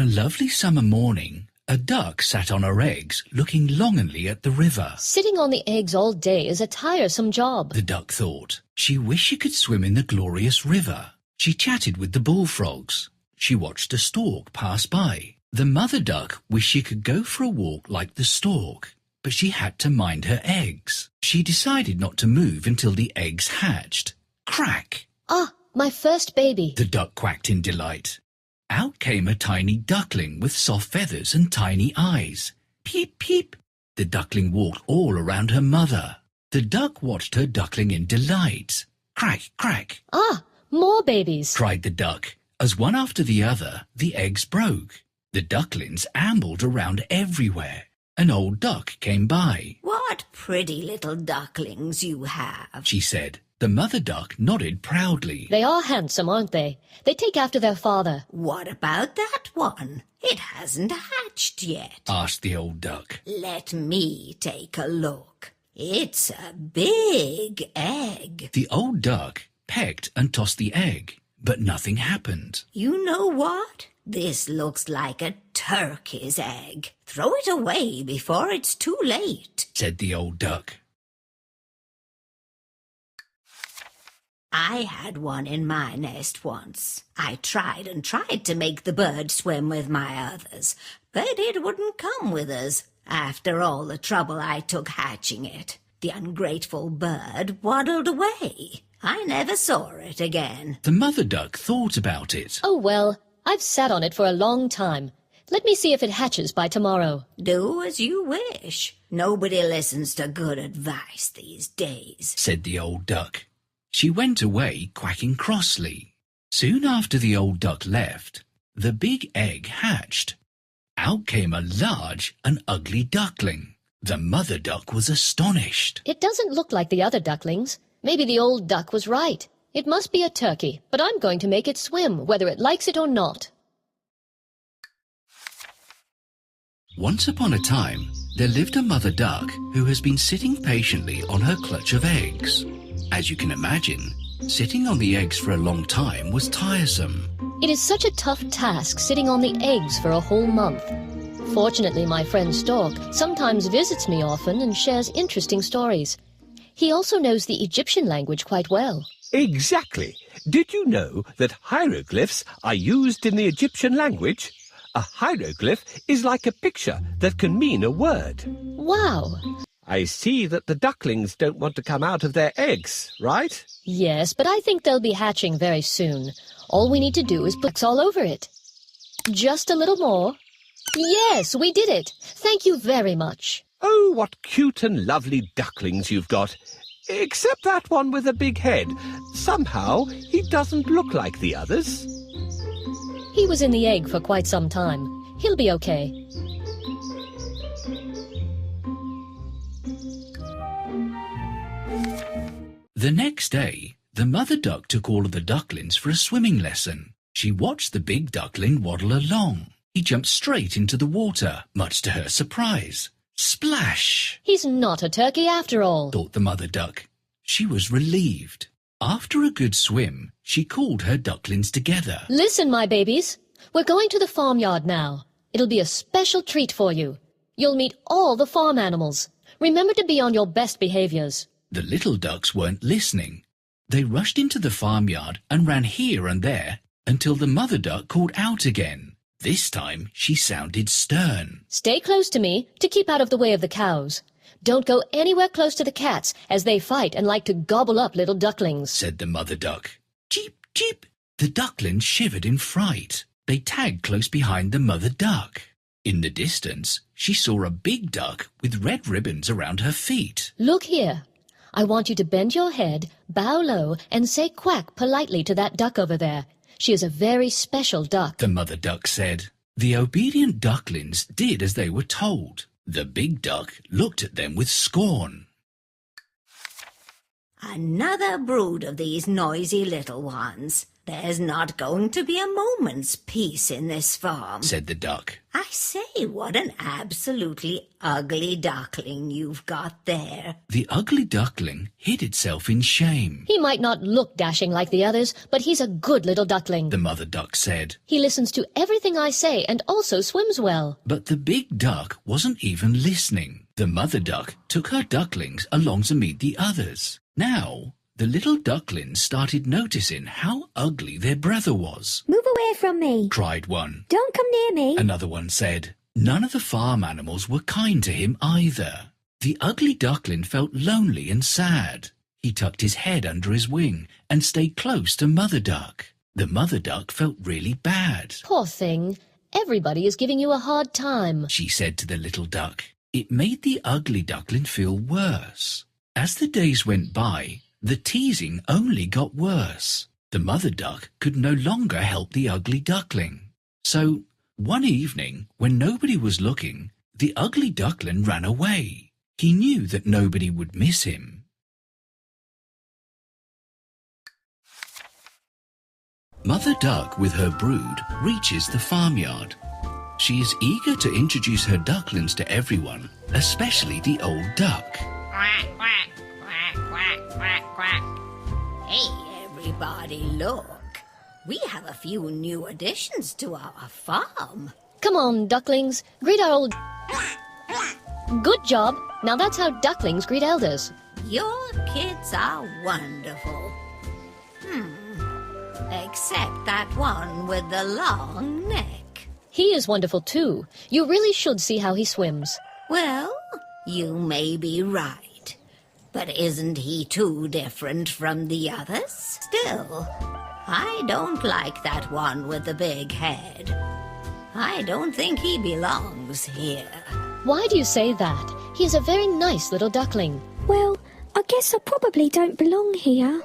a lovely summer morning, a duck sat on her eggs, looking longingly at the river. Sitting on the eggs all day is a tiresome job, The duck thought. She wished she could swim in the glorious river. She chatted with the bullfrogs. She watched a stork pass by. The mother duck wished she could go for a walk like the stork, but she had to mind her eggs. She decided not to move until the eggs hatched. Crack! Ah, my first baby. The duck quacked in delight. Out came a tiny duckling with soft feathers and tiny eyes. Peep, peep! The duckling walked all around her mother. The duck watched her duckling in delight. Crack, crack! Ah, more babies. Cried the duck, as one after the other the eggs broke. The ducklings ambled around everywhere. An old duck came by. "What pretty little ducklings you have," She said. The mother duck nodded proudly. They are handsome, aren't they? They take after their father. "What about that one? It hasn't hatched yet." Asked the old duck. "Let me take a look. It's a big egg." The old duck pecked and tossed the egg, but nothing happened. "You know what? This looks like a turkey's egg. Throw it away before it's too late," Said the old duck. "I had one in my nest once. I tried and tried to make the bird swim with my others, but it wouldn't come with us. After all the trouble I took hatching it, the ungrateful bird waddled away. I never saw it again." The mother duck thought about it. Oh well, I've sat on it for a long time. Let me see if it hatches by tomorrow. "Do as you wish. Nobody listens to good advice these days," Said the old duck. She went away quacking crossly. Soon after the old duck left, the big egg hatched. Out came a large and ugly duckling. The mother duck was astonished. It doesn't look like the other ducklings. Maybe the old duck was right. It must be a turkey, but I'm going to make it swim, whether it likes it or not. Once upon a time, there lived a mother duck who has been sitting patiently on her clutch of eggs. As you can imagine, sitting on the eggs for a long time was tiresome. It is such a tough task sitting on the eggs for a whole month. Fortunately, my friend Stork sometimes visits me often and shares interesting stories. He also knows the Egyptian language quite well. Exactly. Did you know that hieroglyphs are used in the Egyptian language? A hieroglyph is like a picture that can mean a word. Wow! I see that the ducklings don't want to come out of their eggs, right? Yes, but I think they'll be hatching very soon. All we need to do is put all over it. Just a little more. Yes, we did it. Thank you very much. Oh, what cute and lovely ducklings you've got. Except that one with a big head. Somehow, he doesn't look like the others. He was in the egg for quite some time. He'll be okay. The next day, the mother duck took all of the ducklings for a swimming lesson. She watched the big duckling waddle along. He jumped straight into the water, much to her surprise. Splash! He's not a turkey after all, Thought the mother duck. She was relieved. After a good swim, she called her ducklings together. Listen, my babies. We're going to the farmyard now. It'll be a special treat for you. You'll meet all the farm animals. Remember to be on your best behaviors. The little ducks weren't listening. They rushed into the farmyard and ran here and there until the mother duck called out again. This time she sounded stern. Stay close to me to keep out of the way of the cows. Don't go anywhere close to the cats, as they fight and like to gobble up little ducklings, Said the mother duck. Cheep, cheep. The ducklings shivered in fright. They tagged close behind the mother duck. In the distance, she saw a big duck with red ribbons around her feet. Look here. I want you to bend your head, bow low, and say quack politely to that duck over there. She is a very special duck. The mother duck said. The obedient ducklings did as they were told. The big duck looked at them with scorn. "Another brood of these noisy little ones. There's not going to be a moment's peace in this farm, said the duck. I say, what an absolutely ugly duckling you've got there. The ugly duckling hid itself in shame. He might not look dashing like the others, but he's a good little duckling. The mother duck said. He listens to everything I say and also swims well. But the big duck wasn't even listening. The mother duck took her ducklings along to meet the others. Now, the little ducklings started noticing how ugly their brother was. Move away from me, Cried one. Don't come near me. Another one said. None of the farm animals were kind to him either. The ugly duckling felt lonely and sad. He tucked his head under his wing and stayed close to Mother Duck. The mother duck felt really bad. Poor thing. Everybody is giving you a hard time, She said to the little duck. It made the ugly duckling feel worse. As the days went by, the teasing only got worse. The mother duck could no longer help the ugly duckling. So, one evening, when nobody was looking, the ugly duckling ran away. He knew that nobody would miss him. Mother Duck with her brood reaches the farmyard. She is eager to introduce her ducklings to everyone, especially the old duck. Quack, quack, quack, quack, quack, quack. Hey, everybody, look. We have a few new additions to our farm. Come on, ducklings. Greet our old... Good job. Now that's how ducklings greet elders. Your kids are wonderful. Except that one with the long neck. He is wonderful too. You really should see how he swims. Well, you may be right. But isn't he too different from the others? Still, I don't like that one with the big head. I don't think he belongs here. Why do you say that? He is a very nice little duckling. Well, I guess I probably don't belong here.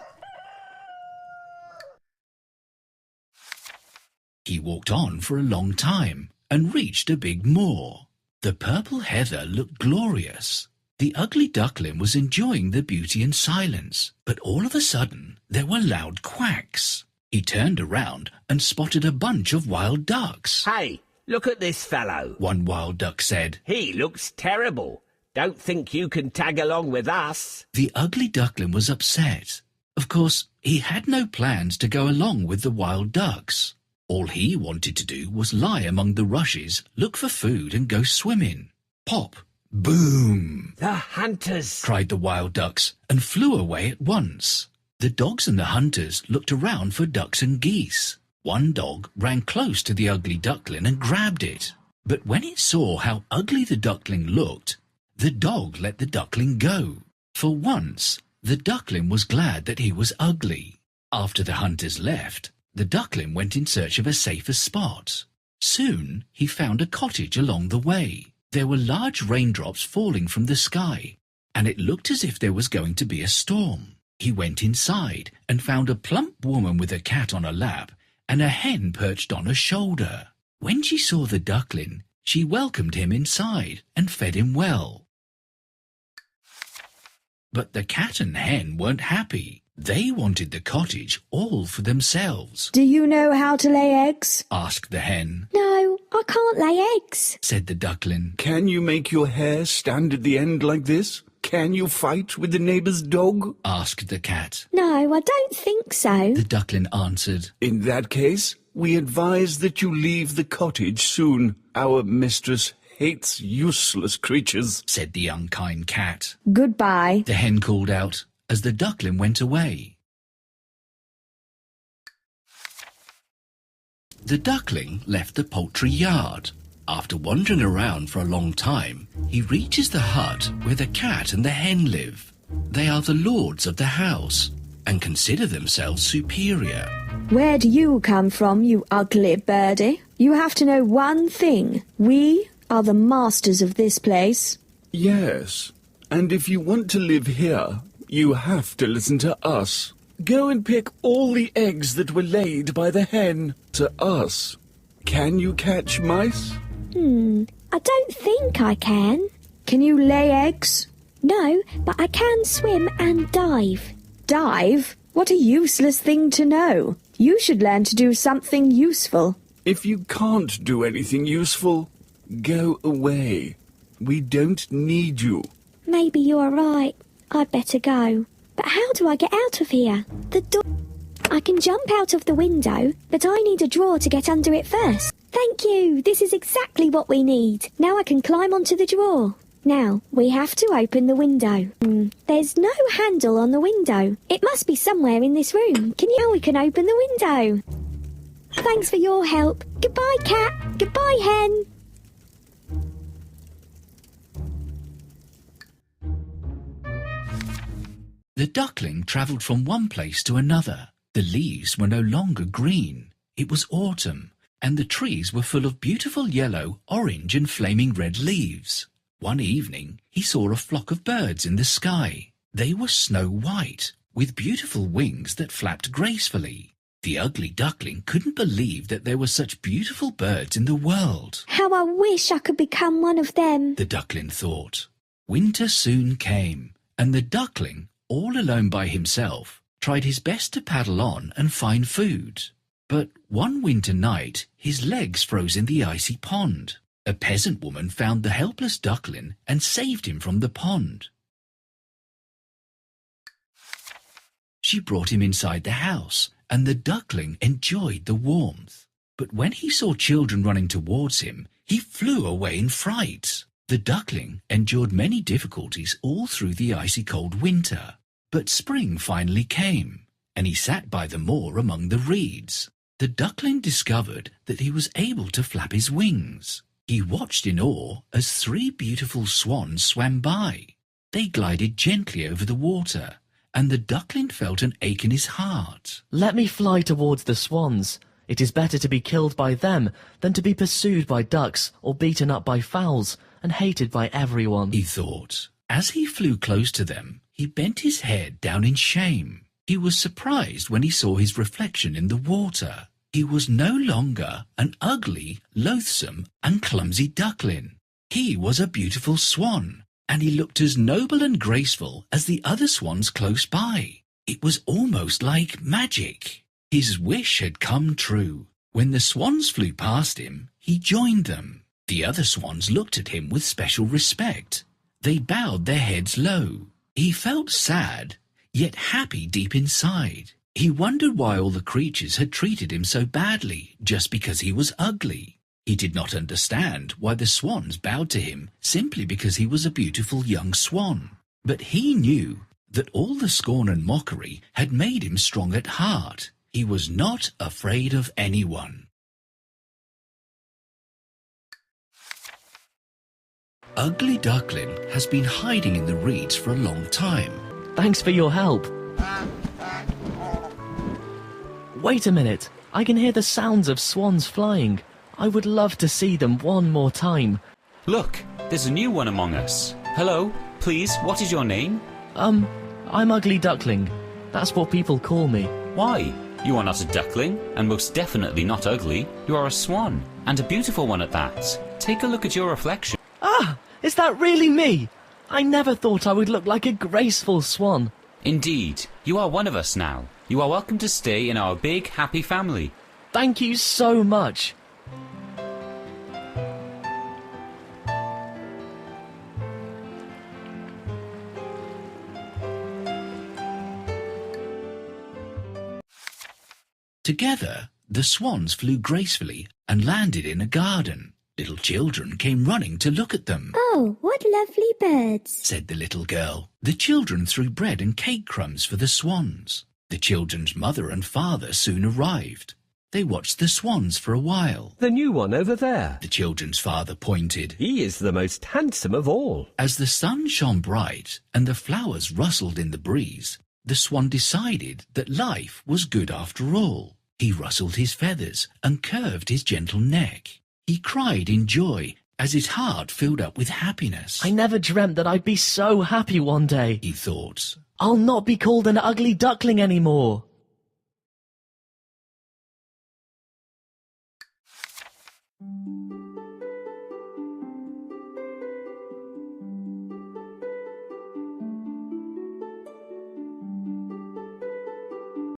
He walked on for a long time and reached a big moor. The purple heather looked glorious. The ugly duckling was enjoying the beauty and silence, but all of a sudden there were loud quacks. He turned around and spotted a bunch of wild ducks. Hey, look at this fellow. One wild duck said. He looks terrible. Don't think you can tag along with us. The ugly duckling was upset. Of course, he had no plans to go along with the wild ducks. All he wanted to do was lie among the rushes, look for food and go swimming. Pop! Boom! The hunters! Cried the wild ducks and flew away at once. The dogs and the hunters looked around for ducks and geese. One dog ran close to the ugly duckling and grabbed it. But when it saw how ugly the duckling looked, the dog let the duckling go. For once, the duckling was glad that he was ugly. After the hunters left, the duckling went in search of a safer spot. Soon he found a cottage along the way. There were large raindrops falling from the sky, and it looked as if there was going to be a storm. He went inside and found a plump woman with a cat on her lap and a hen perched on her shoulder. When she saw the duckling, she welcomed him inside and fed him well. But the cat and hen weren't happy. They wanted the cottage all for themselves. Do you know how to lay eggs? Asked the hen. No, I can't lay eggs, said the duckling. Can you make your hair stand at the end like this? Can you fight with the neighbour's dog? Asked the cat. No, I don't think so. The duckling answered. In that case, we advise that you leave the cottage soon. Our mistress hates useless creatures, said the unkind cat. Goodbye, the hen called out as the duckling went away. The duckling left the poultry yard. After wandering around for a long time, he reaches the hut where the cat and the hen live. They are the lords of the house and consider themselves superior. Where do you come from, you ugly birdie? You have to know one thing. We are the masters of this place. Yes, and if you want to live here, you have to listen to us. Go and pick all the eggs that were laid by the hen to us. Can you catch mice? I don't think I can. Can you lay eggs? No, but I can swim and dive. Dive? What a useless thing to know. You should learn to do something useful. If you can't do anything useful, go away. We don't need you. Maybe you're right. I'd better go. But how do I get out of here? The door... I can jump out of the window, but I need a drawer to get under it first. Thank you. This is exactly what we need. Now I can climb onto the drawer. Now, we have to open the window. There's no handle on the window. It must be somewhere in this room. Now we can open the window. Thanks for your help. Goodbye, cat. Goodbye, hen. The duckling travelled from one place to another. The leaves were no longer green. It was autumn, and the trees were full of beautiful yellow, orange and flaming red leaves. One evening he saw a flock of birds in the sky. They were snow white, with beautiful wings that flapped gracefully. The ugly duckling couldn't believe that there were such beautiful birds in the world. How I wish I could become one of them, the duckling thought. Winter soon came, and the duckling, all alone by himself, tried his best to paddle on and find food. But one winter night his legs froze in the icy pond. A peasant woman found the helpless duckling and saved him from the pond. She brought him inside the house, and the duckling enjoyed the warmth. But when he saw children running towards him, he flew away in fright. The duckling endured many difficulties all through the icy cold winter. But spring finally came, and he sat by the moor among the reeds. The duckling discovered that he was able to flap his wings. He watched in awe as 3 beautiful swans swam by. They glided gently over the water, and the duckling felt an ache in his heart. Let me fly towards the swans. It is better to be killed by them than to be pursued by ducks or beaten up by fowls and hated by everyone, he thought. As he flew close to them, he bent his head down in shame. He was surprised when he saw his reflection in the water. He was no longer an ugly, loathsome and clumsy duckling. He was a beautiful swan, and he looked as noble and graceful as the other swans close by. It was almost like magic. His wish had come true. When the swans flew past him, he joined them. The other swans looked at him with special respect. They bowed their heads low. He felt sad, yet happy deep inside. He wondered why all the creatures had treated him so badly just because he was ugly. He did not understand why the swans bowed to him simply because he was a beautiful young swan. But he knew that all the scorn and mockery had made him strong at heart. He was not afraid of anyone. Ugly Duckling has been hiding in the reeds for a long time. Thanks for your help. Wait a minute. I can hear the sounds of swans flying. I would love to see them one more time. Look, there's a new one among us. Hello, please, what is your name? I'm Ugly Duckling. That's what people call me. Why? You are not a duckling, and most definitely not ugly. You are a swan, and a beautiful one at that. Take a look at your reflection. Ah! Is that really me? I never thought I would look like a graceful swan. Indeed, you are one of us now. You are welcome to stay in our big, happy family. Thank you so much. Together, the swans flew gracefully and landed in a garden. Little children came running to look at them. Oh, what lovely birds, said the little girl. The children threw bread and cake crumbs for the swans. The children's mother and father soon arrived. They watched the swans for a while. The new one over there. The children's father pointed. He is the most handsome of all. As the sun shone bright and the flowers rustled in the breeze, the swan decided that life was good after all. He rustled his feathers and curved his gentle neck. He cried in joy as his heart filled up with happiness. I never dreamt that I'd be so happy one day, he thought. I'll not be called an ugly duckling anymore.